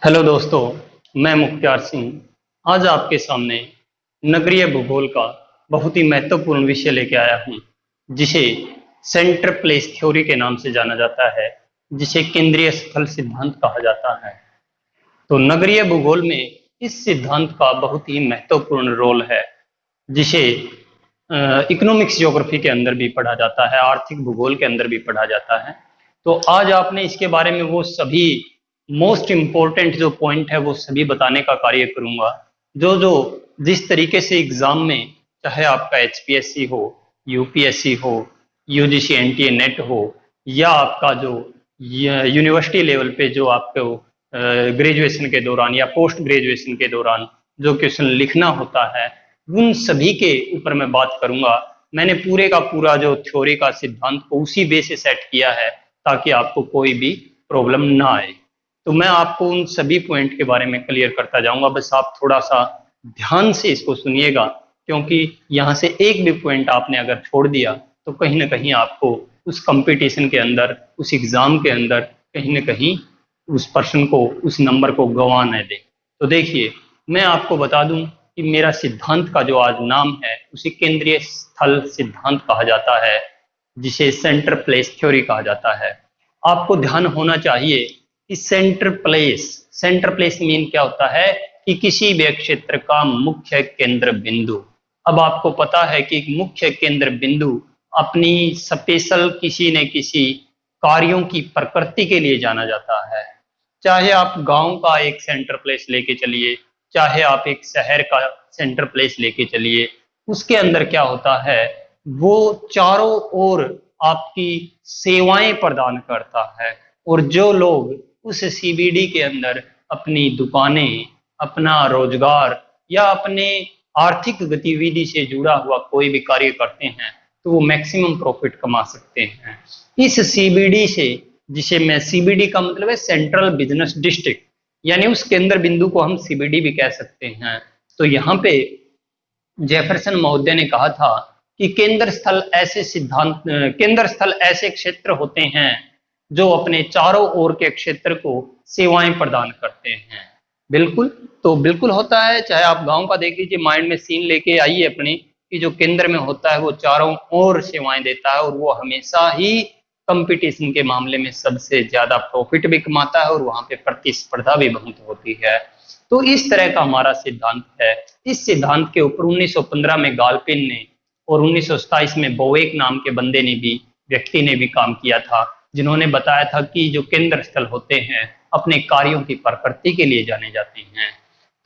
Hello दोस्तों, मैं मुख्तार सिंह आज आपके सामने नगरीय भूगोल का बहुत ही महत्वपूर्ण विषय लेके आया हूँ, जिसे सेंटर प्लेस थ्योरी के नाम से जाना जाता है, जिसे केंद्रीय स्थल सिद्धांत कहा जाता है। तो नगरीय भूगोल में इस सिद्धांत का बहुत ही महत्वपूर्ण रोल है, जिसे इकोनॉमिक्स ज्योग्राफी के अंदर भी पढ़ा जाता है, आर्थिक भूगोल के अंदर भी पढ़ा जाता है। तो आज आपने इसके बारे में वो सभी मोस्ट इम्पोर्टेंट जो पॉइंट है वो सभी बताने का कार्य करूंगा, जो जो जिस तरीके से एग्जाम में, चाहे आपका एचपीएससी हो, यूपीएससी हो, यूजीसी एनटीए नेट हो, या आपका जो यूनिवर्सिटी लेवल पे जो आपको ग्रेजुएशन के दौरान या पोस्ट ग्रेजुएशन के दौरान जो क्वेश्चन लिखना होता है, उन सभी के ऊपर मैं बात करूंगा। मैंने पूरे का पूरा जो थ्योरी का सिद्धांत को उसी बेस से सेट किया है, ताकि आपको कोई भी प्रॉब्लम ना आए। तो मैं आपको उन सभी पॉइंट के बारे में क्लियर करता जाऊंगा, बस आप थोड़ा सा ध्यान से इसको सुनिएगा, क्योंकि यहाँ से एक भी पॉइंट आपने अगर छोड़ दिया तो कहीं ना कहीं आपको उस कंपटीशन के अंदर, उस एग्जाम के अंदर कहीं ना कहीं उस पर्सन को, उस नंबर को गंवा न दे। तो देखिए, मैं आपको बता दूं कि मेरा सिद्धांत का जो आज नाम है उसे केंद्रीय स्थल सिद्धांत कहा जाता है, जिसे सेंटर प्लेस थ्योरी कहा जाता है। आपको ध्यान होना चाहिए कि सेंटर प्लेस मीन क्या होता है कि किसी भी क्षेत्र का मुख्य केंद्र बिंदु। अब आपको पता है कि मुख्य केंद्र बिंदु अपनी स्पेशल किसी न किसी कार्यों की प्रकृति के लिए जाना जाता है। चाहे आप गांव का एक सेंटर प्लेस लेके चलिए, चाहे आप एक शहर का सेंटर प्लेस लेके चलिए, उसके अंदर क्या होता है, वो चारों ओर आपकी सेवाएं प्रदान करता है। और जो लोग उस सीबीडी के अंदर अपनी दुकानें, अपना रोजगार या अपने आर्थिक गतिविधि से जुड़ा हुआ कोई भी कार्य करते हैं, तो वो मैक्सिमम प्रॉफिट कमा सकते हैं। इस सीबीडी से, जिसे मैं सीबीडी का मतलब है सेंट्रल बिजनेस डिस्ट्रिक्ट, यानी उस केंद्र बिंदु को हम सीबीडी भी कह सकते हैं। तो यहाँ पे जेफरसन महोदय ने कहा था कि केंद्र स्थल ऐसे क्षेत्र होते हैं जो अपने चारों ओर के क्षेत्र को सेवाएं प्रदान करते हैं। बिल्कुल। तो बिल्कुल होता है, चाहे आप गांव का देख लीजिए, माइंड में सीन लेके आइए अपनी, कि जो केंद्र में होता है वो चारों ओर सेवाएं देता है, और वो हमेशा ही कंपटीशन के मामले में सबसे ज्यादा प्रॉफिट भी कमाता है, और वहां पे प्रतिस्पर्धा भी बहुत होती है। तो इस तरह का हमारा सिद्धांत है। इस सिद्धांत के ऊपर 1915 में गालपिन ने और 1927 में बोवेक नाम के बंदे ने भी, व्यक्ति ने भी काम किया था, जिन्होंने बताया था कि जो केंद्र स्थल होते हैं अपने कार्यों की प्रकृति के लिए जाने जाते हैं।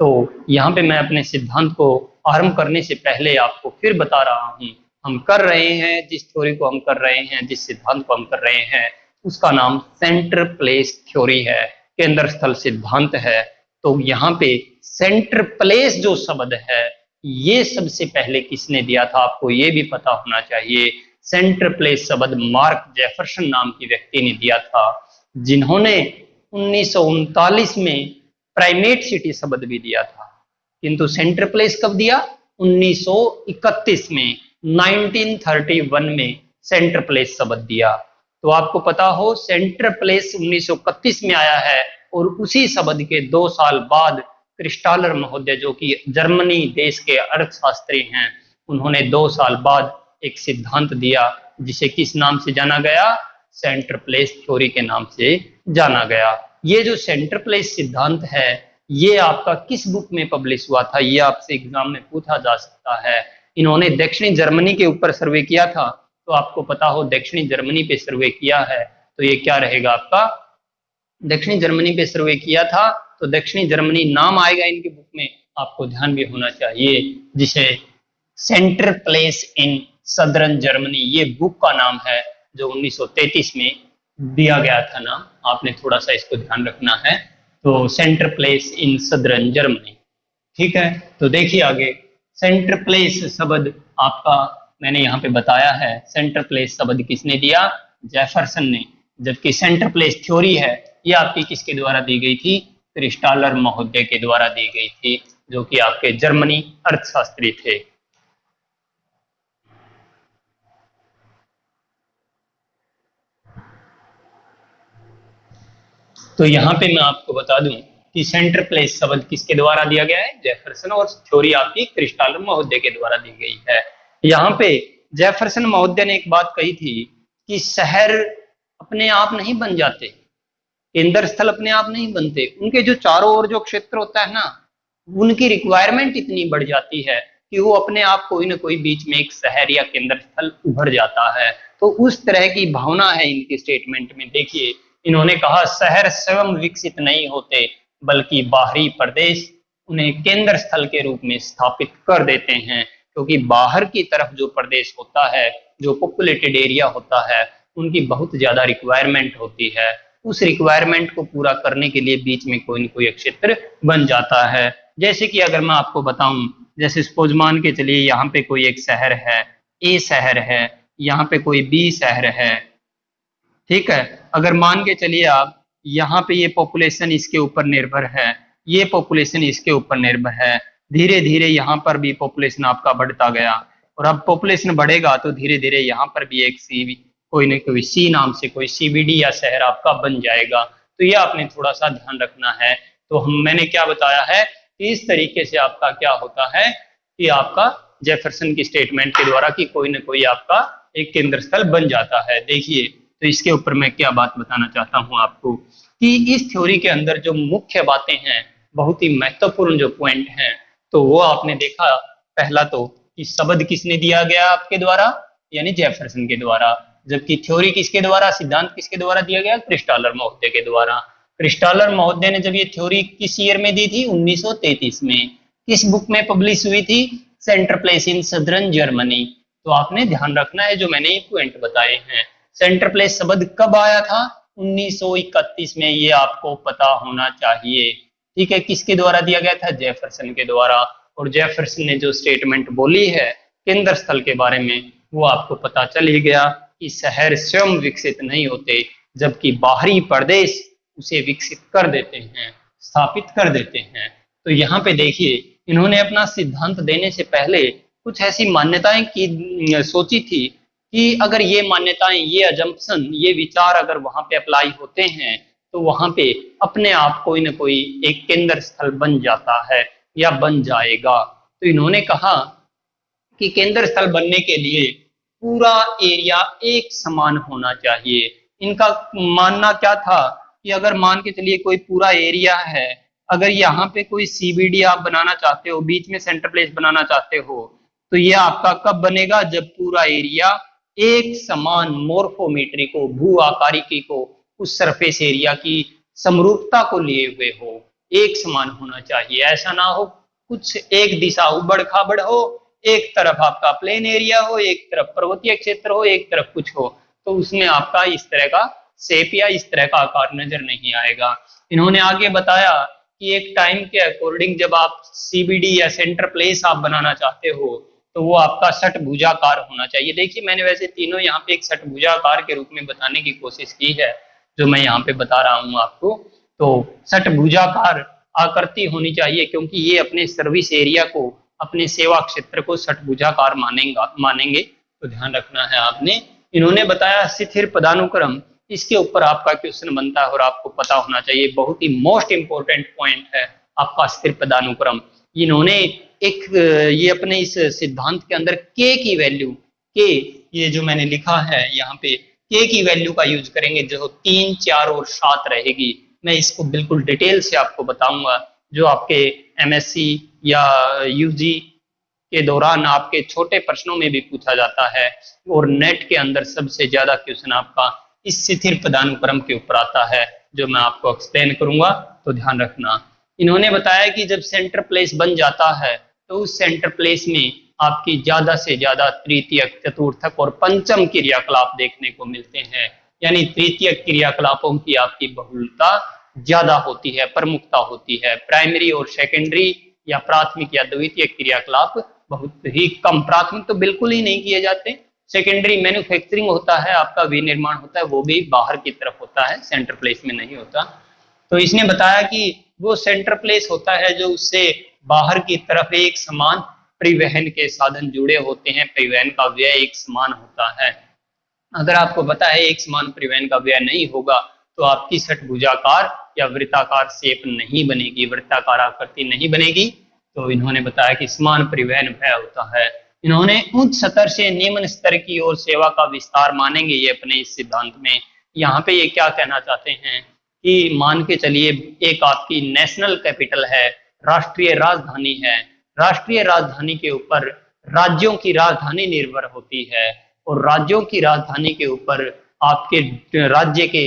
तो यहाँ पे मैं अपने सिद्धांत को आरंभ करने से पहले आपको फिर बता रहा हूँ, हम कर रहे हैं जिस थ्योरी को हम कर रहे हैं, जिस सिद्धांत को हम कर रहे हैं, उसका नाम सेंटर प्लेस थ्योरी है, केंद्र स्थल सिद्धांत है। तो यहाँ पे सेंटर प्लेस जो शब्द है, ये सबसे पहले किसने दिया था, आपको ये भी पता होना चाहिए। सेंटर प्लेस शब्द मार्क जेफरसन नाम की व्यक्ति ने दिया था, जिन्होंने 1939 में प्राइमेट सिटी शब्द भी दिया था। किंतु सेंटर प्लेस कब दिया? 1931 में, 1931 में सेंटर प्लेस शब्द दिया। तो आपको पता हो, सेंटर प्लेस 1931 में आया है, और उसी शब्द के 2 साल बाद क्रिस्टालर महोदय, जो कि जर्मनी देश के अर्थशास्त्री हैं, उन्होंने 2 साल बाद एक सिद्धांत दिया, जिसे किस नाम से जाना गया? सेंटर प्लेस थ्योरी के नाम से जाना गया। ये जो सेंटर प्लेस सिद्धांत है, ये आपका किस बुक में पब्लिश हुआ था, ये आपसे एग्जाम में पूछा जा सकता है। इन्होंने दक्षिणी जर्मनी के ऊपर सर्वे किया था। तो आपको पता हो, दक्षिणी जर्मनी पे सर्वे किया है, तो ये क्या रहेगा आपका? दक्षिणी जर्मनी पे सर्वे किया था, तो दक्षिणी जर्मनी नाम आएगा इनकी बुक में, आपको ध्यान भी होना चाहिए, जिसे centre place in southern Germany, ये बुक का नाम है, जो 1933 में दिया गया था नाम। आपने थोड़ा सा इसको ध्यान रखना है। तो centre place in southern Germany, ठीक है। तो देखिए आगे, सेंटर प्लेस शब्द आपका मैंने यहाँ पे बताया है, सेंटर प्लेस शब्द किसने दिया? जेफरसन ने। जबकि सेंटर प्लेस थ्योरी है, ये आपकी किसके द्वारा दी गई थी? क्रिस्टालर महोदय के द्वारा दी गई थी, जो कि आपके जर्मनी अर्थशास्त्री थे। तो यहाँ पे मैं आपको बता दूं कि सेंटर प्लेस शब्द किसके द्वारा दिया गया है, जेफरसन, और थ्योरी आपकी क्रिस्टालर महोदय के द्वारा दी गई है। यहाँ पे जेफरसन महोदय ने एक बात कही थी कि शहर अपने आप नहीं बन जाते, केंद्र स्थल अपने आप नहीं बनते, उनके जो चारों ओर जो क्षेत्र होता है ना, उनकी रिक्वायरमेंट इतनी बढ़ जाती है कि वो अपने आप कोई ना कोई बीच में एक शहर या केंद्र स्थल उभर जाता है। तो उस तरह की भावना है इनकी स्टेटमेंट में। देखिए, इन्होंने कहा शहर स्वयं विकसित नहीं होते, बल्कि बाहरी प्रदेश उन्हें केंद्र स्थल के रूप में स्थापित कर देते हैं, क्योंकि बाहर की तरफ जो प्रदेश होता है, जो पॉपुलेटेड एरिया होता है, उनकी बहुत ज्यादा रिक्वायरमेंट होती है। उस रिक्वायरमेंट को पूरा करने के लिए बीच में कोई न कोई क्षेत्र बन जाता है। जैसे कि अगर मैं आपको बताऊं, जैसे सपोज मान के चलिए यहाँ पे कोई एक शहर है, ए शहर है, यहाँ पे कोई बी शहर है, ठीक है। अगर मान के चलिए आप, यहाँ पे ये पॉपुलेशन इसके ऊपर निर्भर है, ये पॉपुलेशन इसके ऊपर निर्भर है, धीरे धीरे यहाँ पर भी पॉपुलेशन आपका बढ़ता गया, और अब पॉपुलेशन बढ़ेगा तो धीरे धीरे यहाँ पर भी एक सी, कोई न कोई सी नाम से कोई सीबीडी या शहर आपका बन जाएगा। तो ये आपने थोड़ा सा ध्यान रखना है। तो मैंने क्या बताया है कि इस तरीके से आपका क्या होता है कि आपका जेफरसन की स्टेटमेंट के द्वारा कि कोई न कोई आपका एक केंद्र स्थल बन जाता है। देखिए, तो इसके ऊपर मैं क्या बात बताना चाहता हूं आपको कि इस थ्योरी के अंदर जो मुख्य बातें हैं, बहुत ही महत्वपूर्ण जो पॉइंट हैं, तो वो आपने देखा। पहला तो कि शब्द किसने दिया गया आपके द्वारा, यानी जेफरसन के द्वारा, जबकि थ्योरी किसके द्वारा, सिद्धांत किसके द्वारा दिया गया, क्रिस्टालर महोदय के द्वारा। क्रिस्टालर महोदय ने जब ये थ्योरी किस ईयर में दी थी, 1933 में। किस बुक में पब्लिश हुई थी, centre place in southern Germany. तो आपने ध्यान रखना है जो मैंने ये पॉइंट बताए हैं। सेंटर प्लेस शब्द कब आया था, 1931 में, ये आपको पता होना चाहिए, ठीक है। किसके द्वारा दिया गया था, जेफरसन के द्वारा। और जेफरसन ने जो स्टेटमेंट बोली है केंद्र स्थल के बारे में, वो आपको पता चल ही गया कि शहर स्वयं विकसित नहीं होते, जबकि बाहरी प्रदेश उसे विकसित कर देते हैं, स्थापित कर देते हैं। तो यहाँ पे देखिए, इन्होंने अपना सिद्धांत देने से पहले कुछ ऐसी मान्यताएं की सोची थी कि अगर ये मान्यताएं, ये अजम्पशन, ये विचार अगर वहां पे अप्लाई होते हैं तो वहां पे अपने आप कोई ना कोई एक केंद्र स्थल बन जाता है या बन जाएगा। तो इन्होंने कहा कि केंद्र स्थल बनने के लिए पूरा एरिया एक समान होना चाहिए। इनका मानना क्या था कि अगर मान के चलिए कोई पूरा एरिया है, अगर यहाँ पे कोई सीबीडी आप बनाना चाहते हो, बीच में सेंटर प्लेस बनाना चाहते हो, तो ये आपका कब बनेगा, जब पूरा एरिया एक समान मोर्फोमेट्री को, भू आकारिकी को, उस सरफेस एरिया की समरूपता को लिए हुए हो, एक समान होना चाहिए। ऐसा ना हो कुछ एक दिशा उबड़ खाबड़ हो, एक तरफ आपका प्लेन एरिया हो, एक तरफ पर्वतीय क्षेत्र हो, एक तरफ कुछ हो, तो उसमें आपका इस तरह का शेप या इस तरह का आकार नजर नहीं आएगा। इन्होंने आगे बताया कि एक टाइम के अकॉर्डिंग जब आप सीबीडी या सेंटर प्लेस आप बनाना चाहते हो तो वो आपका षटभुजाकार होना चाहिए। देखिए, मैंने वैसे तीनों यहाँ पे एक षटभुजाकार के रूप में बताने की कोशिश की है, जो मैं यहाँ पे बता रहा हूँ आपको। तो षटभुजाकार आकृति होनी चाहिए, क्योंकि ये अपने सर्विस एरिया को, अपने सेवा क्षेत्र को षटभुजाकार मानेंगे। तो ध्यान रखना है आपने। इन्होंने बताया स्थिर पदानुक्रम, इसके ऊपर आपका क्वेश्चन बनता है और आपको पता होना चाहिए, बहुत ही मोस्ट इंपोर्टेंट पॉइंट है आपका स्थिर पदानुक्रम। इन्होंने एक ये अपने इस सिद्धांत के अंदर के की वैल्यू, के, ये जो मैंने लिखा है यहाँ पे, के की वैल्यू का यूज करेंगे, जो 3, 4 और 7 रहेगी। मैं इसको बिल्कुल डिटेल से आपको बताऊंगा, जो आपके एमएससी या यूजी के दौरान आपके छोटे प्रश्नों में भी पूछा जाता है, और नेट के अंदर सबसे ज्यादा क्वेश्चन आपका इस स्थिर पदानुक्रम के ऊपर आता है, जो मैं आपको एक्सप्लेन करूंगा। तो ध्यान रखना। इन्होंने बताया कि जब सेंटर प्लेस बन जाता है तो उस सेंटर प्लेस में आपकी ज्यादा से ज्यादा तृतीयक, चतुर्थक और पंचम क्रियाकलाप देखने को मिलते हैं, यानी तृतीयक क्रियाकलापों की आपकी बहुलता ज्यादा होती है, प्रमुखता होती है। प्राइमरी और सेकेंडरी या प्राथमिक या द्वितीय क्रियाकलाप बहुत ही कम, प्राथमिक तो बिल्कुल ही नहीं किए जाते। सेकेंडरी मैन्युफैक्चरिंग होता है, आपका विनिर्माण होता है, वो भी बाहर की तरफ होता है, सेंटर प्लेस में नहीं होता। तो इसने बताया कि वो सेंटर प्लेस होता है जो उससे बाहर की तरफ एक समान परिवहन के साधन जुड़े होते हैं, परिवहन का व्यय एक समान होता है। अगर आपको पता है एक समान परिवहन का व्यय नहीं होगा तो आपकी षटभुजाकार या वृत्ताकार शेप नहीं बनेगी, वृत्ताकार आकृति नहीं बनेगी। तो इन्होंने बताया कि समान परिवहन भय होता है। इन्होंने उच्च स्तर से निम्न स्तर की ओर सेवा का विस्तार मानेंगे ये अपने इस सिद्धांत में। यहाँ पे ये क्या कहना चाहते हैं कि मान के चलिए एक आपकी नेशनल कैपिटल है, राष्ट्रीय राजधानी है, राष्ट्रीय राजधानी के ऊपर राज्यों की राजधानी निर्भर होती है, और राज्यों की राजधानी के ऊपर आपके राज्य के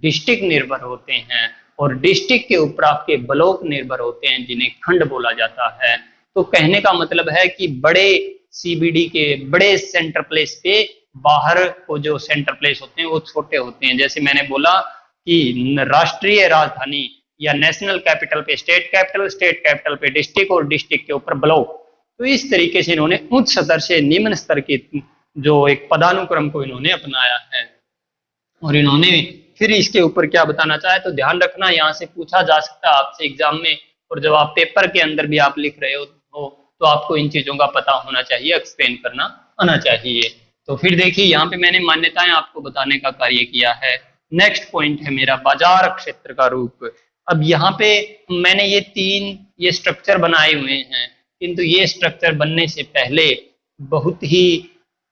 डिस्ट्रिक्ट निर्भर होते हैं, और डिस्ट्रिक्ट के ऊपर आपके ब्लॉक निर्भर होते हैं जिन्हें खंड बोला जाता है। तो कहने का मतलब है कि बड़े सीबीडी के बड़े सेंटर प्लेस पे बाहर को जो सेंटर प्लेस होते हैं वो छोटे होते हैं। जैसे मैंने बोला कि राष्ट्रीय राजधानी या नेशनल कैपिटल पे स्टेट कैपिटल पे डिस्ट्रिक्ट, और डिस्ट्रिक्ट के ऊपर ब्लॉक। तो इस तरीके से इन्होंने उच्च स्तर से निम्न स्तर की जो एक पदानुक्रम को इन्होंने अपनाया है। और इन्होंने फिर इसके ऊपर क्या बताना चाहे तो ध्यान रखना, यहाँ से पूछा जा सकता है आपसे एग्जाम में, और जब आप पेपर के अंदर भी आप लिख रहे हो तो आपको इन चीजों का पता होना चाहिए, एक्सप्लेन करना आना चाहिए। तो फिर देखिए यहाँ पे मैंने मान्यताएं आपको बताने का कार्य किया है। नेक्स्ट पॉइंट है मेरा बाजार क्षेत्र का रूप। अब यहाँ पे मैंने ये स्ट्रक्चर बनाए हुए हैं, किंतु ये स्ट्रक्चर बनने से पहले बहुत ही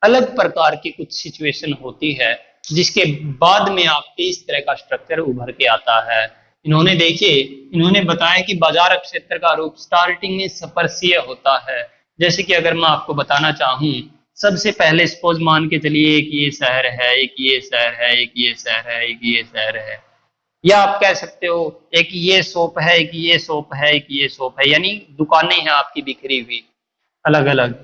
अलग प्रकार की कुछ सिचुएशन होती है, जिसके बाद में आपके इस तरह का स्ट्रक्चर उभर के आता है। इन्होंने देखिए, इन्होंने बताया कि बाजार क्षेत्र का रूप स्टार्टिंग में स्पर्शीय होता है। जैसे कि अगर मैं आपको बताना चाहूँ, सबसे पहले सपोज मान के चलिए एक ये शहर है, एक ये शहर है, एक ये शहर है, एक ये शहर है, या आप कह सकते हो एक ये शॉप है, एक ये शॉप है, एक ये शॉप है, यानी दुकानें हैं आपकी बिखरी हुई अलग अलग।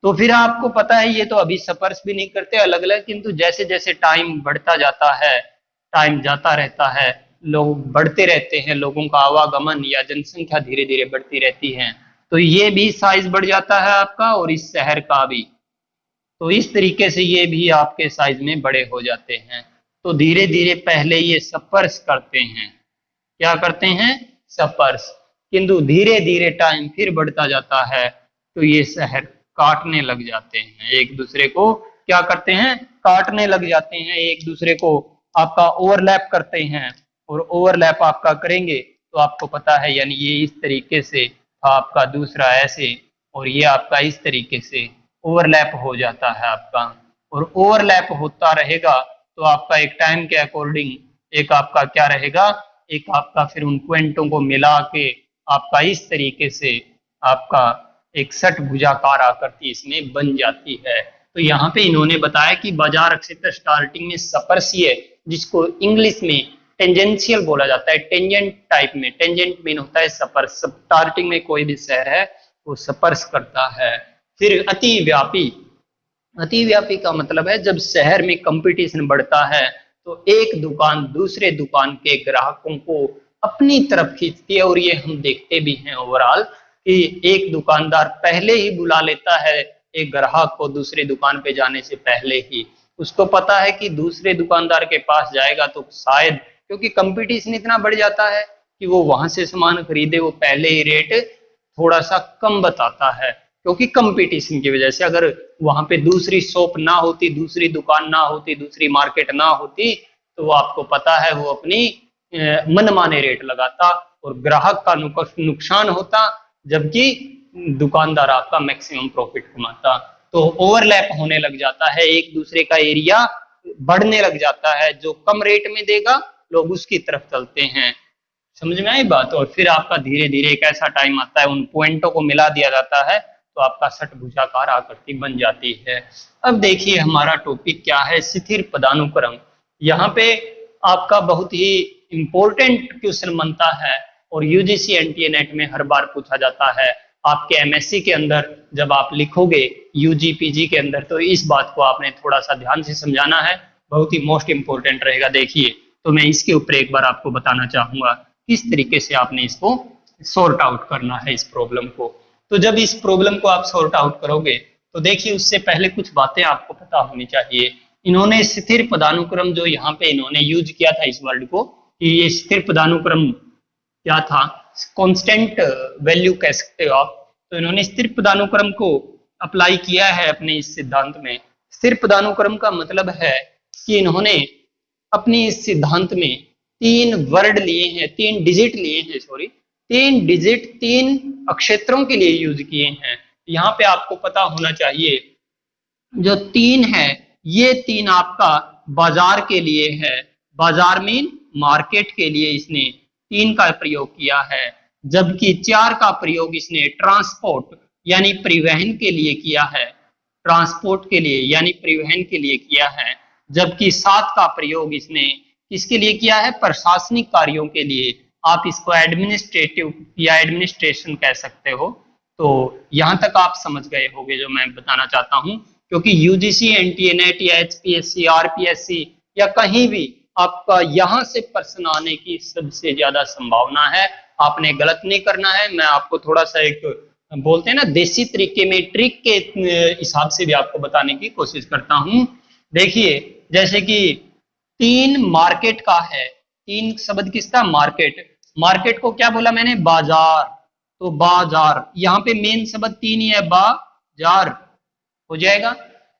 तो फिर आपको पता है ये तो अभी स्पर्श भी नहीं करते अलग अलग, किंतु जैसे जैसे टाइम बढ़ता जाता है, टाइम जाता रहता है, लोग बढ़ते रहते हैं, लोगों का आवागमन या जनसंख्या धीरे धीरे बढ़ती रहती है, तो ये भी साइज बढ़ जाता है आपका, और इस शहर का भी। तो इस तरीके से ये भी आपके साइज में बड़े हो जाते हैं। तो धीरे धीरे पहले ये स्पर्श करते हैं, क्या करते हैं, स्पर्श, किंतु धीरे धीरे टाइम फिर बढ़ता जाता है तो ये शहर काटने लग जाते हैं, एक दूसरे को क्या करते हैं, काटने लग जाते हैं, एक दूसरे को आपका ओवरलैप करते हैं। और ओवरलैप आपका करेंगे तो आपको पता है, यानी ये इस तरीके से आपका दूसरा ऐसे, और ये आपका इस तरीके से ओवरलैप हो जाता है आपका। और ओवरलैप होता रहेगा तो आपका एक टाइम के अकॉर्डिंग एक आपका क्या रहेगा, एक आपका फिर उन पॉइंटों को मिला के आपका इस तरीके से आपका एक षटभुजाकार आकृति इसमें बन जाती है। तो यहाँ पे इन्होंने बताया कि बाजार क्षेत्र स्टार्टिंग में स्पर्शीय, जिसको इंग्लिश में टेंजेंशियल बोला जाता है, टेंजेंट टाइप में, टेंजेंट मीन होता है स्पर्श, स्टार्टिंग में कोई भी शहर है वो स्पर्श करता है। फिर अतिव्यापी, अतिव्यापी का मतलब है जब शहर में कंपटीशन बढ़ता है तो एक दुकान दूसरे दुकान के ग्राहकों को अपनी तरफ खींचती है, और ये हम देखते भी हैं ओवरऑल कि एक दुकानदार पहले ही बुला लेता है एक ग्राहक को दूसरे दुकान पे जाने से पहले ही। उसको पता है कि दूसरे दुकानदार के पास जाएगा तो शायद, क्योंकि कंपटीशन इतना बढ़ जाता है कि वो वहां से सामान खरीदे, वो पहले ही रेट थोड़ा सा कम बताता है, क्योंकि कंपटीशन की वजह से। अगर वहां पे दूसरी शॉप ना होती, दूसरी दुकान ना होती, दूसरी मार्केट ना होती, तो वो आपको पता है वो अपनी मनमाने रेट लगाता और ग्राहक का नुकसान होता, जबकि दुकानदार आपका मैक्सिमम प्रॉफिट कमाता। तो ओवरलैप होने लग जाता है, एक दूसरे का एरिया बढ़ने लग जाता है, जो कम रेट में देगा लोग उसकी तरफ चलते हैं। समझ में आई बात। और फिर आपका धीरे धीरे एक ऐसा टाइम आता है, उन पॉइंटों को मिला दिया जाता है तो आपका षटभुजाकार आकृति बन जाती है। अब देखिए हमारा टॉपिक क्या है, स्थिर पदानुक्रम। यहाँ पे आपका बहुत ही इंपॉर्टेंट क्वेश्चन बनता है और यूजीसी एनटीए नेट में हर बार पूछा जाता है। आपके एमएससी के अंदर जब आप लिखोगे यूजी पीजी के अंदर, तो इस बात को आपने थोड़ा सा ध्यान से समझाना है, बहुत ही मोस्ट इंपॉर्टेंट रहेगा। देखिए तो मैं इसके ऊपर एक बार आपको बताना चाहूंगा किस तरीके से आपने इसको सॉर्ट आउट करना है इस प्रॉब्लम को। तो जब इस प्रॉब्लम को आप सॉर्ट आउट करोगे तो देखिए उससे पहले कुछ बातें आपको पता होनी चाहिए। इन्होंने स्थिर पदानुक्रम जो यहाँ पे इन्होंने यूज किया था इस वर्ड को, कि ये स्थिर पदानुक्रम क्या था, कांस्टेंट वैल्यू कह सकते हो आप। तो इन्होंने स्थिर पदानुक्रम को अप्लाई किया है अपने इस सिद्धांत में। स्थिर पदानुक्रम का मतलब है कि इन्होंने अपनी इस सिद्धांत में तीन वर्ड लिए हैं, 3 डिजिट लिए हैं, सॉरी 3 डिजिट 3 अक्षेत्रों के लिए यूज किए हैं। यहाँ पे आपको पता होना चाहिए जो 3 है ये 3 आपका बाजार के लिए है, बाजार मीन मार्केट के लिए इसने 3 का प्रयोग किया है, जबकि 4 का प्रयोग इसने ट्रांसपोर्ट यानी परिवहन के लिए किया है, ट्रांसपोर्ट के लिए यानी परिवहन के लिए किया है, जबकि 7 का प्रयोग इसने किसके लिए किया है, प्रशासनिक कार्यों के लिए, आप इसको एडमिनिस्ट्रेटिव या एडमिनिस्ट्रेशन कह सकते हो। तो यहां तक आप समझ गए होंगे जो मैं बताना चाहता हूं, क्योंकि यूजीसी, एनटीए, नेट या एचपीएससी, आरपीएससी या कहीं भी आपका यहां से प्रश्न आने की सबसे ज्यादा संभावना है। आपने गलत नहीं करना है, मैं आपको थोड़ा सा एक बोलते हैं ना देसी तरीके में ट्रिक के हिसाब से भी आपको बताने की कोशिश करता हूं। देखिए जैसे कि 3 मार्केट का है, 3 शब्द किसका, मार्केट, मार्केट को क्या बोला मैंने, बाजार, तो बाजार, यहाँ पे मेन शब्द 3 ही है, बाजार हो जाएगा।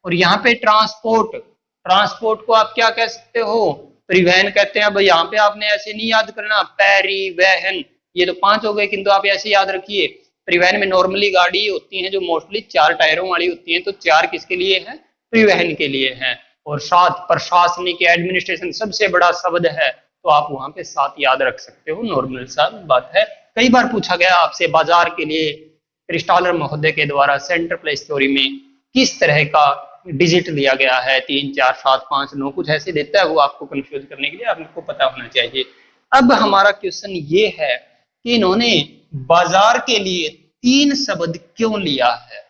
और यहाँ पे ट्रांसपोर्ट, ट्रांसपोर्ट को आप क्या कह सकते हो, परिवहन कहते हैं। अब यहाँ पे आपने ऐसे नहीं याद करना, परिवहन, ये तो 5 हो गए, किंतु आप ऐसे याद रखिए परिवहन में नॉर्मली गाड़ी होती है जो मोस्टली 4 टायरों वाली होती है, तो 4 किसके लिए है, परिवहन के लिए है। और 7 प्रशासनिक एडमिनिस्ट्रेशन सबसे बड़ा शब्द है, तो आप वहां पे 7 याद रख सकते हो, नॉर्मल सा बात है। कई बार पूछा गया आपसे बाजार के लिए क्रिस्टालर महोदय के द्वारा सेंटर प्लेस थ्योरी में किस तरह का डिजिट लिया गया है, 3, 4, 7, 5, 9 कुछ ऐसे देता है, वो आपको कंफ्यूज करने के लिए आपको पता होना चाहिए। अब हमारा क्वेश्चन ये है कि इन्होंने बाजार के लिए 3 शब्द क्यों लिया है,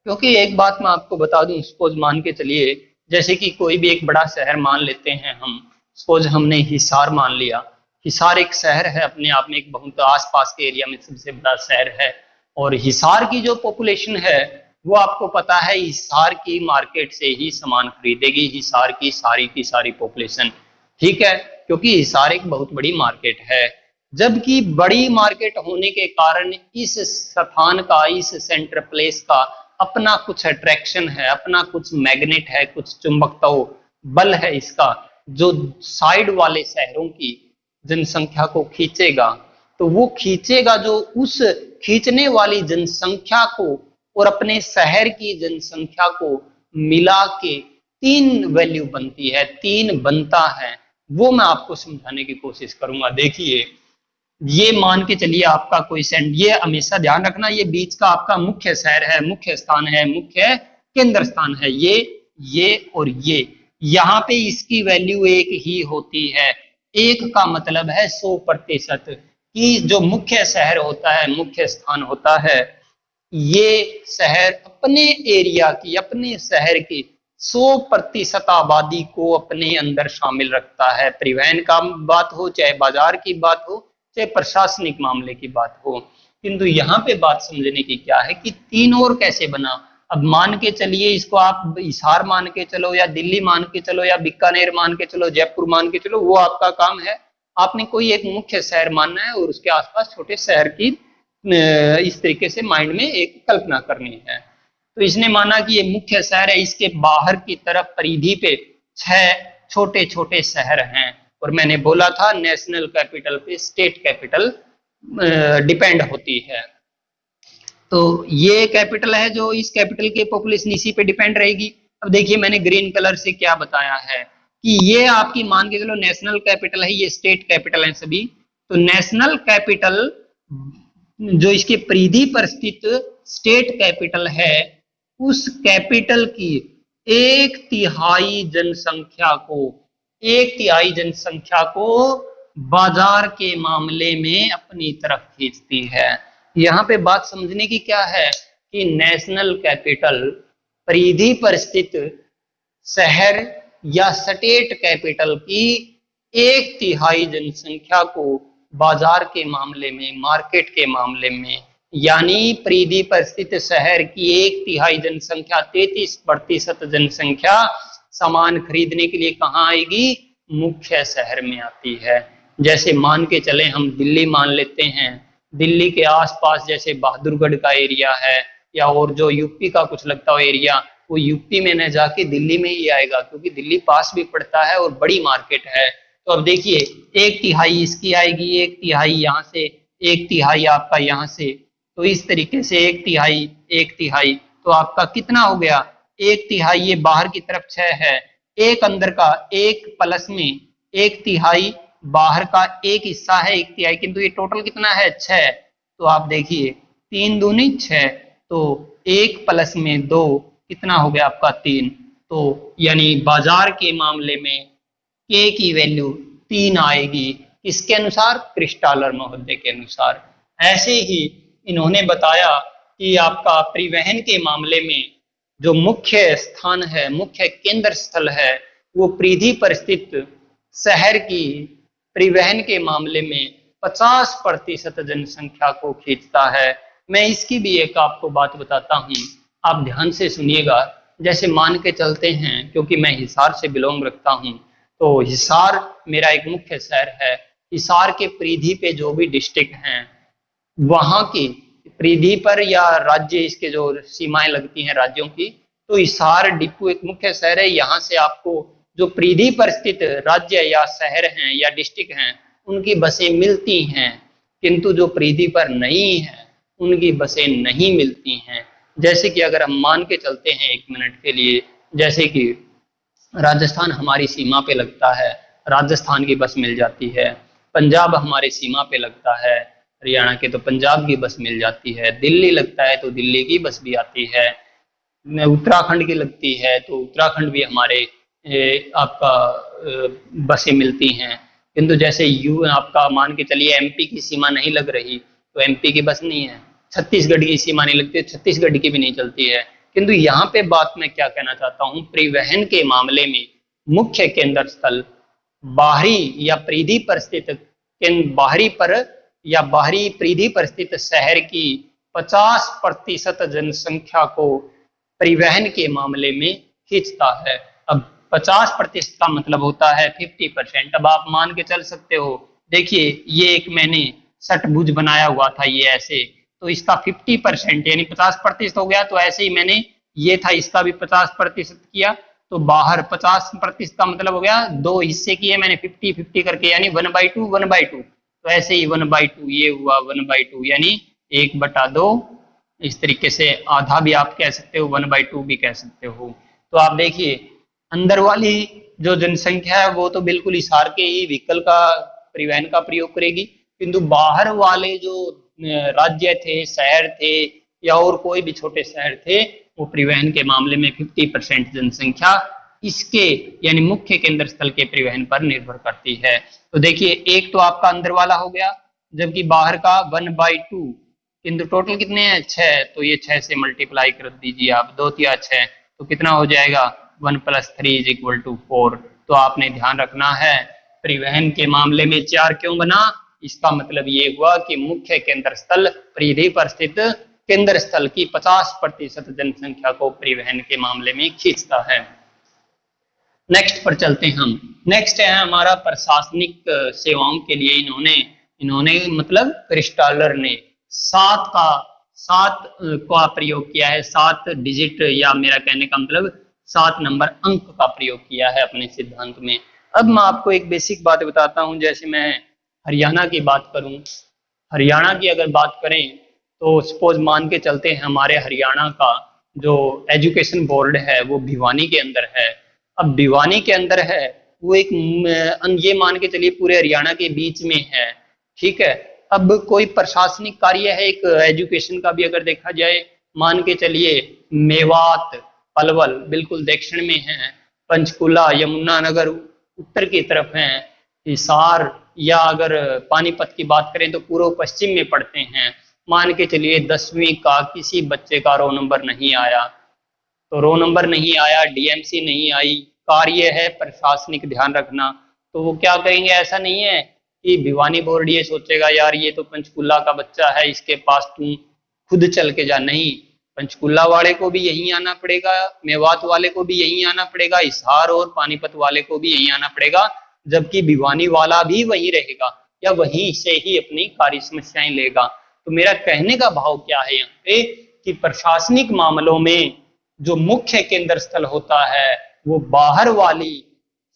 क्योंकि एक बात मैं आपको बता दूं, सपोज मान के चलिए जैसे कि कोई भी एक बड़ा शहर मान लेते हैं हम, सपोज हमने हिसार मान लिया, हिसार एक शहर है अपने आप में, एक बहुत आसपास के एरिया में सबसे बड़ा शहर है, और हिसार की जो पॉपुलेशन है वो आपको पता है हिसार की मार्केट से ही सामान खरीदेगी, हिसार की सारी पॉपुलेशन, ठीक है, क्योंकि हिसार एक बहुत बड़ी मार्केट है। जबकि बड़ी मार्केट होने के कारण इस स्थान का, इस सेंटर प्लेस का अपना कुछ अट्रैक्शन है, अपना कुछ मैग्नेट है, कुछ चुंबकत्व बल है इसका, जो साइड वाले शहरों की जनसंख्या को खींचेगा। तो वो खींचेगा जो उस खींचने वाली जनसंख्या को और अपने शहर की जनसंख्या को मिला के 3 वैल्यू बनती है, 3 बनता है, वो मैं आपको समझाने की कोशिश करूंगा। देखिए ये मान के चलिए आपका कोई सेंट, ये हमेशा ध्यान रखना, ये बीच का आपका मुख्य शहर है, मुख्य स्थान है, मुख्य केंद्र स्थान है, ये और ये, यहाँ पे इसकी वैल्यू 1 ही होती है। 1 का मतलब है 100% कि जो मुख्य शहर होता है, मुख्य स्थान होता है, ये शहर अपने एरिया की, अपने शहर की 100% आबादी को अपने अंदर शामिल रखता है। परिवहन का बात हो, चाहे बाजार की बात हो, चाहे प्रशासनिक मामले की बात हो। किंतु यहाँ पे बात समझने की क्या है कि 3 और कैसे बना। अब मान के चलिए इसको आप हिसार मान के चलो, या दिल्ली मान के चलो, या बीकानेर मान के चलो, जयपुर मान के चलो, वो आपका काम है। आपने कोई एक मुख्य शहर मानना है और उसके आसपास छोटे शहर की इस तरीके से माइंड में एक कल्पना करनी है। तो इसने माना कि ये मुख्य शहर है, इसके बाहर की तरफ परिधि पे 6 छोटे छोटे शहर हैं, और मैंने बोला था नेशनल कैपिटल पे स्टेट कैपिटल डिपेंड होती है। तो ये कैपिटल है, जो इस कैपिटल के पॉपुलेशन इसी पे डिपेंड रहेगी। अब देखिए मैंने ग्रीन कलर से क्या बताया है कि ये आपकी मान के चलो नेशनल कैपिटल है, ये स्टेट कैपिटल है सभी। तो नेशनल कैपिटल जो इसके परिधि पर स्थित स्टेट कैपिटल है, उस कैपिटल की 1/3 जनसंख्या को बाजार के मामले में अपनी तरफ खींचती है। यहाँ पे बात समझने की क्या है कि नेशनल कैपिटल परिधि पर स्थित शहर या स्टेट कैपिटल की 1/3 जनसंख्या को बाजार के मामले में, मार्केट के मामले में, यानी परिधि पर स्थित शहर की 1/3 जनसंख्या, 33% जनसंख्या सामान खरीदने के लिए कहाँ आएगी, मुख्य शहर में आती है। जैसे मान के चले हम दिल्ली मान लेते हैं, दिल्ली के आसपास जैसे बहादुरगढ़ का एरिया है, या और जो यूपी का कुछ लगता हो एरिया, वो यूपी में न जाके दिल्ली में ही आएगा, क्योंकि दिल्ली पास भी पड़ता है और बड़ी मार्केट है। तो अब देखिए, एक तिहाई इसकी आएगी, एक तिहाई यहाँ से, एक तिहाई आपका यहाँ से, तो इस तरीके से एक तिहाई, तो आपका कितना हो गया, एक तिहाई ये बाहर की तरफ 6 है, एक अंदर का, एक प्लस में एक तिहाई बाहर का एक हिस्सा है एक तिहाई, किंतु ये टोटल कितना है 6। तो आप देखिए 3 दूनी 6, तो एक प्लस में 2 कितना हो गया आपका 3। तो यानी बाजार के मामले में के की वैल्यू 3 आएगी, किसके अनुसार, क्रिस्टालर महोदय के अनुसार। ऐसे ही इन्होंने बताया कि आपका परिवहन के मामले में जो मुख्य स्थान है, मुख्य केंद्र स्थल है, वो परिधि पर स्थित शहर की परिवहन के मामले में 50% जनसंख्या को खींचता है। मैं इसकी भी एक आपको बात बताता हूँ, आप ध्यान से सुनिएगा। जैसे मान के चलते हैं, क्योंकि मैं हिसार से बिलोंग रखता हूँ, तो हिसार मेरा एक मुख्य शहर है। हिसार के परिधि पे जो भी डिस्ट्रिक्ट हैं, वहां की परिधि पर या राज्य, इसके जो सीमाएं लगती हैं राज्यों की, तो हिसार डिपू एक मुख्य शहर है। यहाँ से आपको जो परिधि पर स्थित राज्य या शहर हैं या डिस्ट्रिक्ट हैं, उनकी बसें मिलती हैं, किंतु जो परिधि पर नहीं है उनकी बसें नहीं मिलती हैं। जैसे कि अगर हम मान के चलते हैं 1 मिनट के लिए, जैसे कि राजस्थान हमारी सीमा पे लगता है, राजस्थान की बस मिल जाती है। पंजाब हमारे सीमा पे लगता है, हरियाणा के तो पंजाब की बस मिल जाती है। दिल्ली लगता है तो दिल्ली की बस भी आती है। उत्तराखंड की लगती है तो उत्तराखंड भी हमारे आपका बसें मिलती हैं। किंतु जैसे यू आपका मान के चलिए एमपी की सीमा नहीं लग रही, तो एमपी की बस नहीं है। छत्तीसगढ़ की सीमा नहीं लगती, छत्तीसगढ़ की भी नहीं चलती है। किंतु यहाँ पे बात मैं क्या कहना चाहता हूँ, परिवहन के मामले में मुख्य केंद्र स्थल बाहरी या परिधि पर स्थित बाहरी पर या बाहरी परिधि पर स्थित शहर की 50% जनसंख्या को परिवहन के मामले में खींचता है। अब 50% का मतलब होता है 50%। अब आप मान के चल सकते हो, देखिए ये एक मैंने षटभुज बनाया हुआ था, ये ऐसे, तो इसका 50% यानी 50% हो गया। तो ऐसे ही मैंने ये था, इसका भी 50% किया, तो बाहर 50% का मतलब हो गया 2 हिस्से किए मैंने 50-50 करके, यानी 1/2 1/2। तो ऐसे ही 1/2 ये हुआ 1/2 यानी 1/2। इस तरीके से आधा भी आप कह सकते हो, 1/2 भी कह सकते हो। तो आप देखिए अंदर वाली जो जनसंख्या है वो तो बिल्कुल हिसार के ही व्हीकल का परिवहन का प्रयोग करेगी, किंतु बाहर वाले जो राज्य थे, शहर थे या और कोई भी छोटे शहर थे, वो परिवहन के मामले में 50% जनसंख्या इसके यानी मुख्य केंद्र स्थल के परिवहन पर निर्भर करती है। तो देखिए एक तो आपका अंदर वाला हो गया, जबकि बाहर का 1/2, किंतु टोटल कितने हैं 6, तो ये 6 से मल्टीप्लाई कर दीजिए आप, 2 तिया 6, तो कितना हो जाएगा 1 + 3 = 4। तो आपने ध्यान रखना है परिवहन के मामले में 4 क्यों बना, इसका मतलब ये हुआ कि मुख्य केंद्र स्थल परिधि पर स्थित केंद्र स्थल की 50% जनसंख्या को परिवहन के मामले में खींचता है। नेक्स्ट पर चलते हैं हम। नेक्स्ट है हमारा प्रशासनिक सेवाओं के लिए इन्होंने मतलब क्रिस्टालर ने 7 का प्रयोग किया है, 7 डिजिट या मेरा कहने का मतलब 7 नंबर अंक का प्रयोग किया है अपने सिद्धांत में। अब मैं आपको एक बेसिक बात बताता हूं। जैसे मैं हरियाणा की बात करूं, हरियाणा की अगर बात करें तो सपोज मान के चलते हैं हमारे हरियाणा का जो एजुकेशन बोर्ड है वो भिवानी के अंदर है। अब भिवानी के अंदर है वो एक ये मान के चलिए पूरे हरियाणा के बीच में है, ठीक है। अब कोई प्रशासनिक कार्य है एक एजुकेशन का भी अगर देखा जाए, मान के चलिए मेवात पलवल बिल्कुल दक्षिण में है, पंचकुला यमुनानगर उत्तर की तरफ है, हिसार या अगर पानीपत की बात करें तो पूर्व पश्चिम में पड़ते हैं। मान के चलिए 10वीं का किसी बच्चे का रोल नंबर नहीं आया, तो रोल नंबर नहीं आया, डीएमसी नहीं आई, कार्य है प्रशासनिक ध्यान रखना, तो वो क्या करेंगे, ऐसा नहीं है कि भिवानी बोर्ड ये सोचेगा यार ये तो पंचकुला का बच्चा है इसके पास तुम खुद चल के जा, नहीं, पंचकुला वाले को भी यहीं आना पड़ेगा, मेवात वाले को भी यहीं आना पड़ेगा, हिसार और पानीपत वाले को भी यहीं आना पड़ेगा, जबकि भिवानी वाला भी वहीं रहेगा या वहीं से ही अपनी कार्य समस्याएं लेगा। तो मेरा कहने का भाव क्या है यहाँ पे कि प्रशासनिक मामलों में जो मुख्य केंद्र स्थल होता है वो बाहर वाली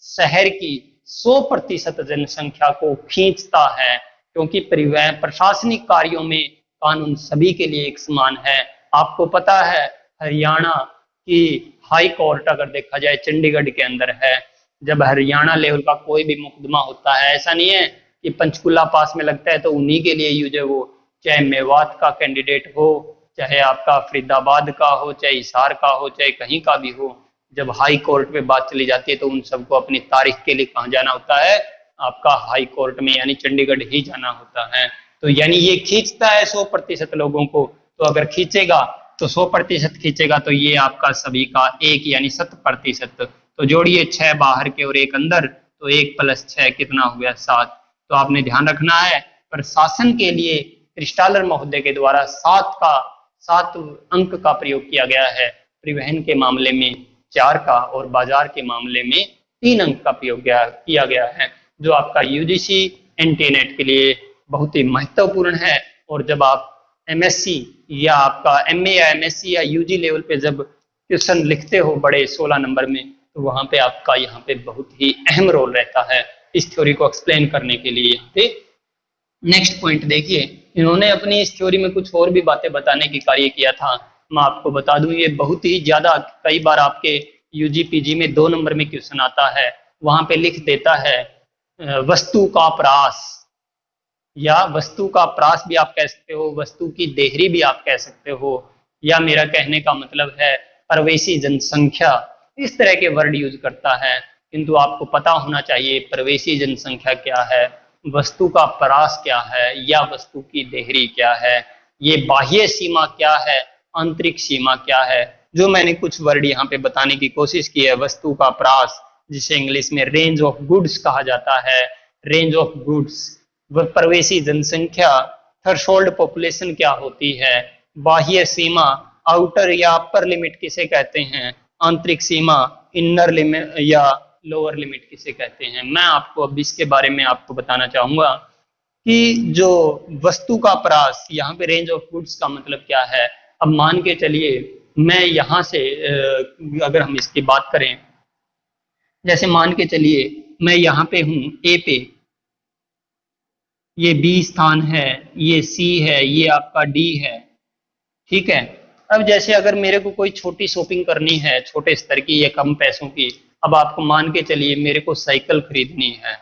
शहर की 100% जनसंख्या को खींचता है, क्योंकि परिवहन प्रशासनिक कार्यों में कानून सभी के लिए एक समान है। आपको पता है हरियाणा की हाई कोर्ट अगर देखा जाए चंडीगढ़ के अंदर है। जब हरियाणा लेवल का कोई भी मुकदमा होता है, ऐसा नहीं है कि पंचकुला पास में लगता है तो उन्हीं के लिए यूज है वो, चाहे मेवात का कैंडिडेट हो, चाहे आपका फरीदाबाद का हो, चाहे हिसार का हो, चाहे कहीं का भी हो, जब हाई कोर्ट में बात चली जाती है तो उन सबको अपनी तारीख के लिए कहाँ जाना होता है, आपका हाई कोर्ट में यानी चंडीगढ़ ही जाना होता है। तो यानी ये खींचता है 100% लोगों को। तो अगर खींचेगा तो 100% खींचेगा तो ये आपका सभी का एक यानी 100%। तो जोड़िए 6 बाहर के और 1 अंदर, तो 1 + 6 कितना हो गया 7। तो आपने ध्यान रखना है प्रशासन के लिए क्रिस्टालर महोदय के द्वारा 7 अंक का प्रयोग किया गया है, परिवहन के मामले में 4 का और बाजार के मामले में 3 अंक का प्रयोग किया गया है, जो आपका यूजीसी एनटीनेट के लिए बहुत ही महत्वपूर्ण है। और जब आप एमएससी या आपका एमए या एमएससी या यूजी लेवल पे जब क्वेश्चन लिखते हो बड़े 16 नंबर में, तो वहां पे आपका यहाँ पे बहुत ही अहम रोल रहता है इस थ्योरी को एक्सप्लेन करने के लिए। यहाँ पे नेक्स्ट पॉइंट देखिए, इन्होंने अपनी इस थ्योरी में कुछ और भी बातें बताने की कार्य किया था। मैं आपको बता दूं ये बहुत ही ज्यादा, कई बार आपके यूजी पीजी में 2 नंबर में क्वेश्चन आता है, वहां पे लिख देता है वस्तु का प्रास, या वस्तु का प्रास भी आप कह सकते हो, वस्तु की देहरी भी आप कह सकते हो, या मेरा कहने का मतलब है प्रवेशी जनसंख्या, इस तरह के वर्ड यूज करता है। किंतु आपको पता होना चाहिए प्रवेशी जनसंख्या क्या है, वस्तु का परास क्या है, या वस्तु की देहरी क्या है, ये बाह्य सीमा क्या है, आंतरिक सीमा क्या है, जो मैंने कुछ वर्ड यहाँ पे बताने की कोशिश की है। वस्तु का परास, जिसे इंग्लिश में रेंज ऑफ गुड्स कहा जाता है, रेंज ऑफ गुड्स, प्रवेशी जनसंख्या, थ्रेशोल्ड पॉपुलेशन क्या होती है, बाह्य सीमा, आउटर या अपर लिमिट किसे कहते हैं, आंतरिक सीमा, इनर लिमिट या लोअर लिमिट किसे कहते हैं। मैं आपको अब इसके बारे में आपको बताना चाहूंगा कि जो वस्तु का परास, यहाँ पे रेंज ऑफ गुड्स का मतलब क्या है। अब मान के चलिए मैं यहाँ से अगर हम इसकी बात करें, जैसे मान के चलिए मैं यहाँ पे हूँ ए पे, ये बी स्थान है, ये सी है, ये आपका डी है, ठीक है। अब जैसे अगर मेरे को कोई छोटी शॉपिंग करनी है, छोटे स्तर की या कम पैसों की, अब आपको मान के चलिए मेरे को साइकिल खरीदनी है।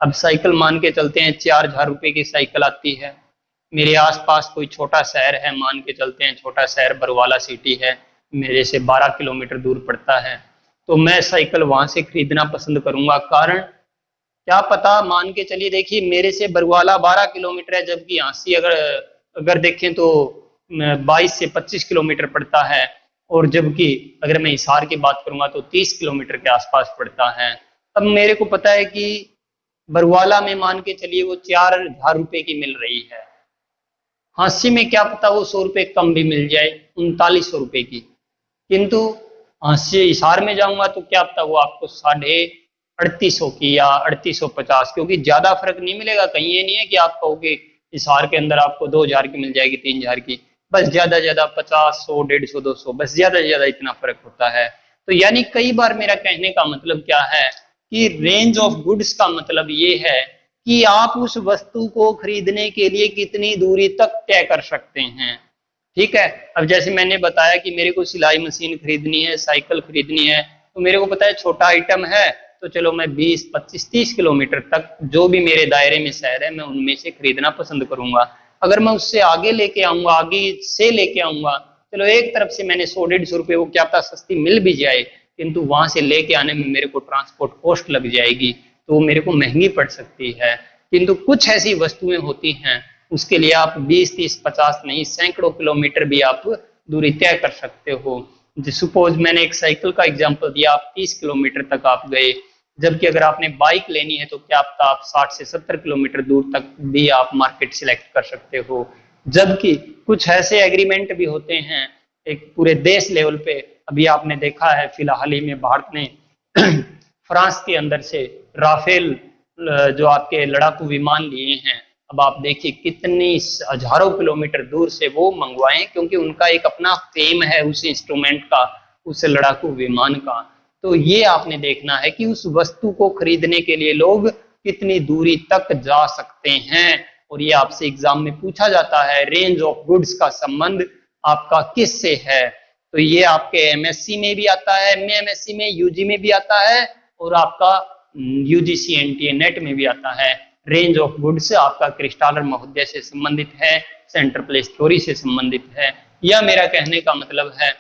अब साइकिल मान के चलते हैं 4000 रुपए की साइकिल आती है। मेरे आसपास कोई छोटा शहर है, मान के चलते हैं छोटा शहर बरवाला सिटी है, मेरे से 12 किलोमीटर दूर पड़ता है, तो मैं साइकिल वहां से खरीदना पसंद करूंगा। कारण क्या पता, मान के चलिए देखिए मेरे से बरवाला 12 किलोमीटर है, जबकि यहाँ से अगर देखें तो 22 से 25 किलोमीटर पड़ता है, और जबकि अगर मैं हिसार की बात करूंगा तो 30 किलोमीटर के आसपास पड़ता है। अब मेरे को पता है कि बरवाला में मान के चलिए वो 4000 रुपए की मिल रही है, हांसी में क्या पता वो 100 रुपए कम भी मिल जाए, 3900 रुपए की। किंतु हांसी हिसार में जाऊंगा तो क्या पता वो आपको 3850 की या 3850, क्योंकि ज्यादा फर्क नहीं मिलेगा। कहीं ये नहीं है कि आप कहोगे हिसार के अंदर आपको 2000 की मिल जाएगी, 3000 की, बस ज्यादा ज्यादा 50, 100, 150, 200, बस ज्यादा ज्यादा इतना फर्क होता है। तो यानी कई बार मेरा कहने का मतलब क्या है कि रेंज ऑफ गुड्स का मतलब ये है कि आप उस वस्तु को खरीदने के लिए कितनी दूरी तक तय कर सकते हैं, ठीक है। अब जैसे मैंने बताया कि मेरे को सिलाई मशीन खरीदनी है, साइकिल खरीदनी है, तो मेरे को पता है छोटा आइटम है, तो चलो मैं 20, 25, 30 किलोमीटर तक जो भी मेरे दायरे में शहर है मैं उनमें से खरीदना पसंद करूंगा। अगर मैं उससे आगे लेके आऊंगा, आगे से लेके आऊंगा, चलो एक तरफ से मैंने 100-150 रुपए वो क्या पता सस्ती मिल भी जाए, किंतु वहां से लेके आने में मेरे को ट्रांसपोर्ट कॉस्ट लग जाएगी, तो वो मेरे को महंगी पड़ सकती है। किंतु कुछ ऐसी वस्तुएं होती हैं उसके लिए आप 20, 30, 50 नहीं, सैकड़ों किलोमीटर भी आप दूरी तय कर सकते हो। सपोज मैंने एक साइकिल का एग्जांपल दिया, आप 30 किलोमीटर तक आप गए, जबकि अगर आपने बाइक लेनी है तो क्या आप 60 से 70 किलोमीटर दूर तक भी आप मार्केट सिलेक्ट कर सकते हो। जबकि कुछ ऐसे एग्रीमेंट भी होते हैं एक पूरे देश लेवल पे, अभी आपने देखा है फिलहाल ही में भारत ने फ्रांस के अंदर से राफेल जो आपके लड़ाकू विमान लिए हैं। अब आप देखिए कितनी हजारों किलोमीटर दूर से वो मंगवाए, क्योंकि उनका एक अपना फेम है उस इंस्ट्रूमेंट का, उस लड़ाकू विमान का। तो ये आपने देखना है कि उस वस्तु को खरीदने के लिए लोग कितनी दूरी तक जा सकते हैं, और ये आपसे एग्जाम में पूछा जाता है। रेंज ऑफ गुड्स का संबंध आपका किससे है? तो ये आपके एमएससी में भी आता है, एमएससी में, यूजी में भी आता है, और आपका यूजीसी एनटीए नेट में भी आता है। रेंज ऑफ गुड्स आपका क्रिस्टालर महोदय से संबंधित है, सेंटर प्लेस थ्योरी से संबंधित है। यह मेरा कहने का मतलब है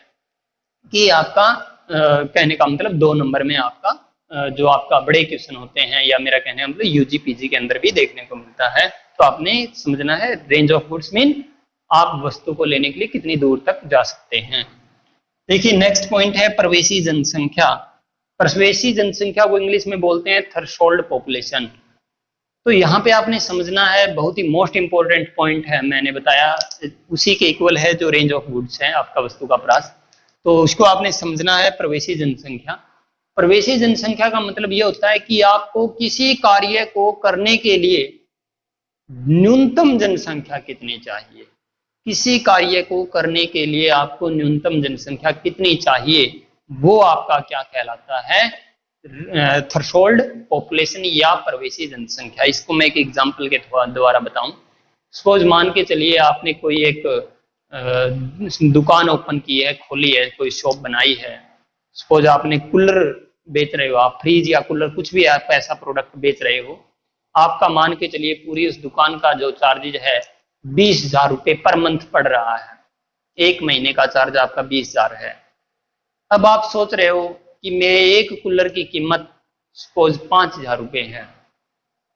कि आपका कहने का मतलब 2 नंबर में आपका जो आपका बड़े क्वेश्चन होते हैं, या मेरा कहने का मतलब यूजी पीजी के अंदर भी देखने को मिलता है। तो आपने समझना है रेंज ऑफ गुड्स मीन आप वस्तु को लेने के लिए कितनी दूर तक जा सकते हैं। देखिए नेक्स्ट पॉइंट है प्रवेशी जनसंख्या। प्रवेशी जनसंख्या को इंग्लिश में बोलते हैं थ्रेशोल्ड पॉपुलेशन। तो यहाँ पे आपने समझना है, बहुत ही मोस्ट इंपॉर्टेंट पॉइंट है, मैंने बताया उसी के इक्वल है जो रेंज ऑफ गुड्स है, आपका वस्तु का प्रास। तो उसको आपने समझना है प्रवेशी जनसंख्या। प्रवेशी जनसंख्या का मतलब यह होता है कि आपको किसी कार्य को करने के लिए न्यूनतम जनसंख्या कितनी चाहिए। किसी कार्य को करने के लिए आपको न्यूनतम जनसंख्या कितनी चाहिए, वो आपका क्या कहलाता है, थ्रेशोल्ड पॉपुलेशन या प्रवेशी जनसंख्या। इसको मैं एक एग्जांपल के द्वारा बताऊं। सपोज मान के चलिए आपने कोई एक दुकान ओपन की है, खोली है, कोई शॉप बनाई है। सपोज आपने कूलर बेच रहे हो, आप फ्रिज या कूलर कुछ भी आप ऐसा प्रोडक्ट बेच रहे हो। आपका मान के चलिए पूरी उस दुकान का जो चार्जेज है 20,000 रुपये पर मंथ पड़ रहा है। 1 महीने का चार्ज आपका 20,000 है। अब आप सोच रहे हो कि मेरे एक कूलर की कीमत सपोज 5,000 रुपये है,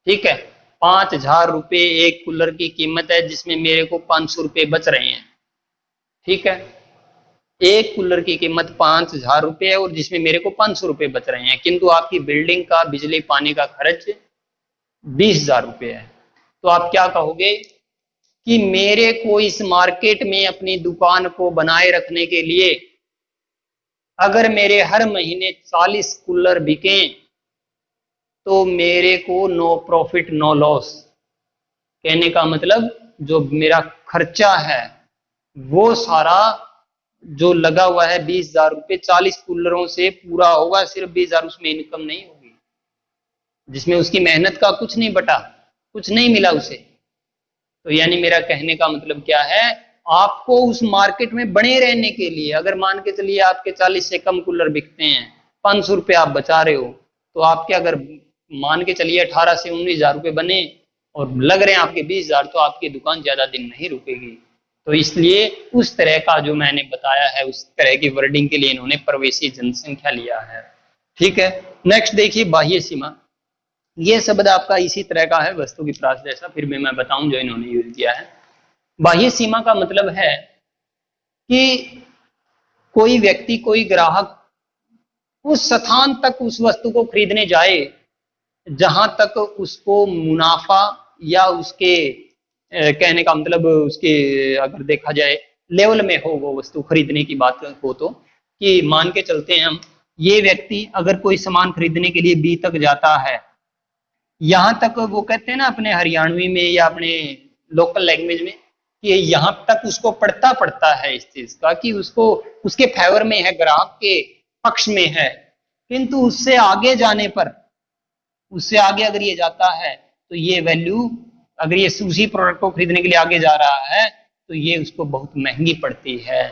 ठीक है। 5,000 रुपये एक कूलर की कीमत है, जिसमें मेरे को 500 रुपये बच रहे हैं, ठीक है। एक कूलर की कीमत 5,000 रुपये है और जिसमें मेरे को 500 रुपये बच रहे हैं, किंतु आपकी बिल्डिंग का बिजली पानी का खर्च 20,000 रुपये है। तो आप क्या कहोगे कि मेरे को इस मार्केट में अपनी दुकान को बनाए रखने के लिए अगर मेरे हर महीने 40 कूलर बिके तो मेरे को नो प्रॉफिट नो लॉस। कहने का मतलब जो मेरा खर्चा है वो सारा जो लगा हुआ है 20,000 रुपये 40 कूलरों से पूरा होगा, सिर्फ 20,000 उसमें इनकम नहीं होगी, जिसमें उसकी मेहनत का कुछ नहीं बटा, कुछ नहीं मिला उसे। तो यानी मेरा कहने का मतलब क्या है, आपको उस मार्केट में बने रहने के लिए अगर मान के चलिए आपके 40 से कम कूलर बिकते हैं, 500 रुपये आप बचा रहे हो, तो आपके अगर मान के चलिए 18 से 19,000 रुपये बने और लग रहे हैं आपके 20,000, तो आपकी दुकान ज्यादा दिन नहीं रुकेगी। तो इसलिए उस तरह का जो मैंने बताया है, उस तरह की वर्डिंग के लिए इन्होंने प्रवेशी जनसंख्या लिया है, ठीक है। नेक्स्ट देखिए बाह्य सीमा। ये शब्द आपका इसी तरह का है वस्तु की प्रास जैसा, फिर भी मैं बताऊं जो इन्होंने यूज किया है। बाह्य सीमा का मतलब है कि कोई व्यक्ति, कोई ग्राहक उस स्थान तक उस वस्तु को खरीदने जाए जहां तक उसको मुनाफा या उसके कहने का मतलब उसके अगर देखा जाए लेवल में हो वो वस्तु खरीदने की बात हो, तो कि मान के चलते हैं हम, ये व्यक्ति अगर कोई सामान खरीदने के लिए बी तक जाता है, यहां तक वो कहते हैं ना अपने हरियाणवी में या अपने लोकल लैंग्वेज में कि यहां तक उसको पड़ता है इस चीज का कि उसको उसके फेवर में है, ग्राहक के पक्ष में है। किंतु उससे आगे जाने पर, उससे आगे अगर ये जाता है तो ये वैल्यू, अगर ये उसी प्रोडक्ट को खरीदने के लिए आगे जा रहा है तो ये उसको बहुत महंगी पड़ती है।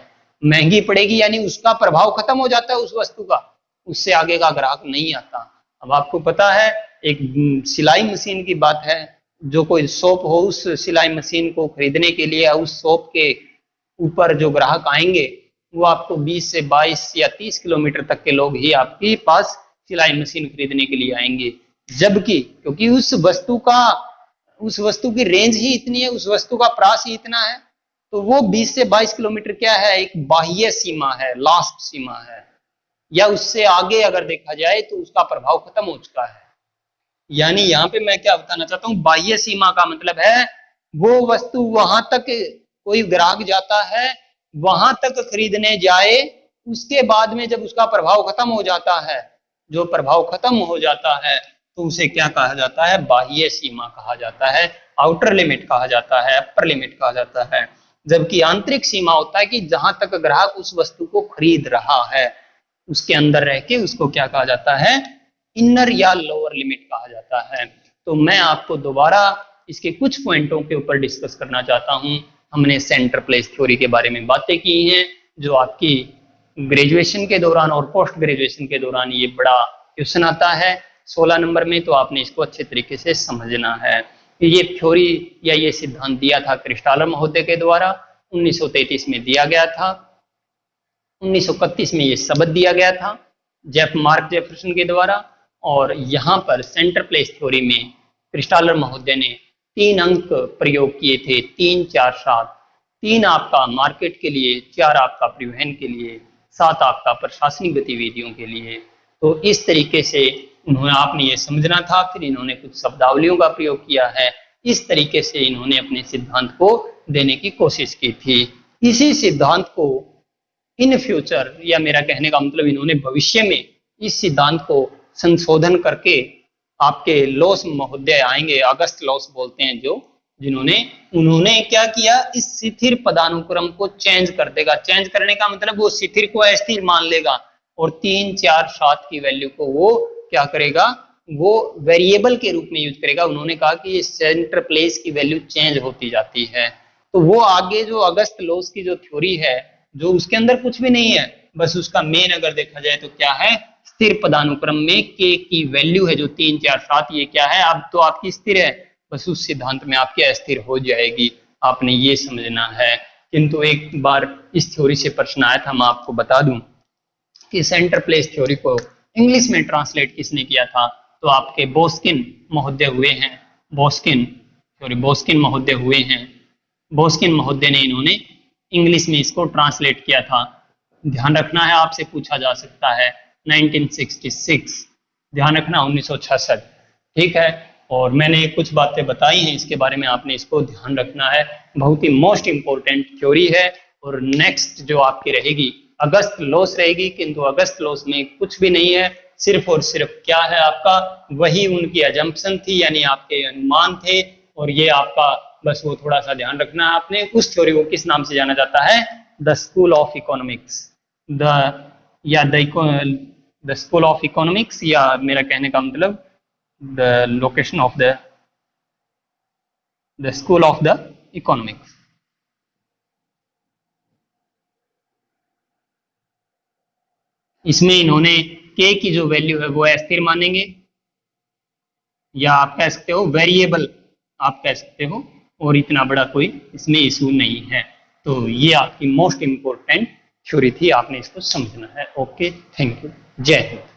महंगी पड़ेगी यानी उसका प्रभाव खत्म हो जाता है उस वस्तु का, उससे आगे का ग्राहक नहीं आता। अब आपको पता है एक सिलाई मशीन की बात है, जो कोई शॉप हो उस सिलाई मशीन को खरीदने के लिए उस शॉप के ऊपर जो ग्राहक आएंगे वो आपको 20 से 22 या 30 किलोमीटर तक के लोग ही आपके पास सिलाई मशीन खरीदने के लिए आएंगे। जबकि क्योंकि उस वस्तु की रेंज ही इतनी है, उस वस्तु का प्राइस ही इतना है, तो वो 20 से 22 किलोमीटर क्या है, एक बाह्य सीमा है, लास्ट सीमा है, या उससे आगे अगर देखा जाए तो उसका प्रभाव खत्म हो चुका है। यानी यहाँ पे मैं क्या बताना चाहता हूँ, बाह्य सीमा का मतलब है वो वस्तु वहां तक कोई ग्राहक जाता है, वहां तक खरीदने जाए, उसके बाद में जब उसका प्रभाव खत्म हो जाता है, जो प्रभाव खत्म हो जाता है तो उसे क्या कहा जाता है, बाह्य सीमा कहा जाता है, आउटर लिमिट कहा जाता है, अपर लिमिट कहा जाता है। जबकि आंतरिक सीमा होता है कि जहां तक ग्राहक उस वस्तु को खरीद रहा है। उसके अंदर रह के उसको क्या कहा जाता है, इनर या लोअर लिमिट कहा जाता है। तो मैं आपको दोबारा इसके कुछ पॉइंटों के ऊपर डिस्कस करना चाहता हूं। हमने सेंटर प्लेस थ्योरी के बारे में बातें की हैं, जो आपकी ग्रेजुएशन के दौरान और पोस्ट ग्रेजुएशन के दौरान ये बड़ा क्वेश्चन आता है 16 नंबर में, तो आपने इसको अच्छे तरीके से समझना है। ये थ्योरी या ये सिद्धांत दिया था क्रिस्टालर महोदय के द्वारा, 1933 में दिया गया था। 1931 में ये शब्द दिया गया था मार्क जेफरसन के द्वारा। और यहाँ पर सेंटर प्लेस थ्योरी में क्रिस्टालर महोदय ने 3 अंक प्रयोग किए थे, 3, 4, 7। 3 आपका मार्केट के लिए, 4 आपका परिवहन के लिए, 7 आपका प्रशासनिक गतिविधियों के लिए। तो इस तरीके से उन्होंने, आपने ये समझना था। फिर इन्होंने कुछ शब्दावलियों का प्रयोग किया है। इस तरीके से इन्होंने अपने सिद्धांत को देने की कोशिश की थी। इसी सिद्धांत को इन फ्यूचर, या मेरा कहने का मतलब इन्होंने भविष्य में इस सिद्धांत को संशोधन करके, आपके लॉस महोदय आएंगे, अगस्त लॉस बोलते हैं जो, उन्होंने क्या किया, इस शिथिर पदानुक्रम को चेंज कर देगा। चेंज करने का मतलब वो शिथिर को अस्थिर मान लेगा और 3, 4, 7 की वैल्यू को वो क्या करेगा, वो वेरिएबल के रूप में यूज करेगा। उन्होंने कहा कि सेंटर प्लेस की वैल्यू चेंज होती जाती है। तो वो आगे जो अगस्त लॉस की जो थ्योरी है, जो उसके अंदर कुछ भी नहीं है, बस उसका मेन अगर देखा जाए तो क्या है, स्थिर पदानुक्रम में k की वैल्यू है जो 3, 4, 7, ये क्या है, अब तो आपकी स्थिर है, बस उस सिद्धांत में आपकी अस्थिर हो जाएगी। आपने ये समझना है। किंतु एक बार इस थ्योरी से प्रश्न आया था, मैं आपको बता दूं कि सेंटर प्लेस थ्योरी को इंग्लिश में ट्रांसलेट किसने किया था, तो आपके बोस्किन महोदय हुए हैं। बोस्किन महोदय हुए हैं। बोस्किन महोदय ने इन्होंने इंग्लिश में इसको ट्रांसलेट किया था। ध्यान रखना है, आपसे पूछा जा सकता है 1966, ध्यान रखना 1966, ठीक है। और मैंने कुछ बातें बताई हैं इसके बारे में, आपने इसको ध्यान रखना है। बहुत ही मोस्ट इंपॉर्टेंट थ्योरी है। और नेक्स्ट जो आपकी रहेगी अगस्त लॉस रहेगी, किंतु अगस्त लॉस में कुछ भी नहीं है, सिर्फ और सिर्फ क्या है आपका, वही उनकी अजम्पशन थी, यानी आपके अनुमान थे। और ये आपका बस वो थोड़ा सा ध्यान रखना है आपने। उस थ्योरी को किस नाम से जाना जाता है, the school of economics, the school of economics, या मेरा कहने का मतलब the location of the school of the economics. इसमें इन्होंने k की जो वैल्यू है वो अस्थिर मानेंगे, या आप कह सकते हो वेरिएबल आप कह सकते हो, और इतना बड़ा कोई इसमें इशू नहीं है। तो ये आपकी मोस्ट इंपॉर्टेंट थ्योरी थी, आपने इसको समझना है। ओके, थैंक यू, जय हिंद।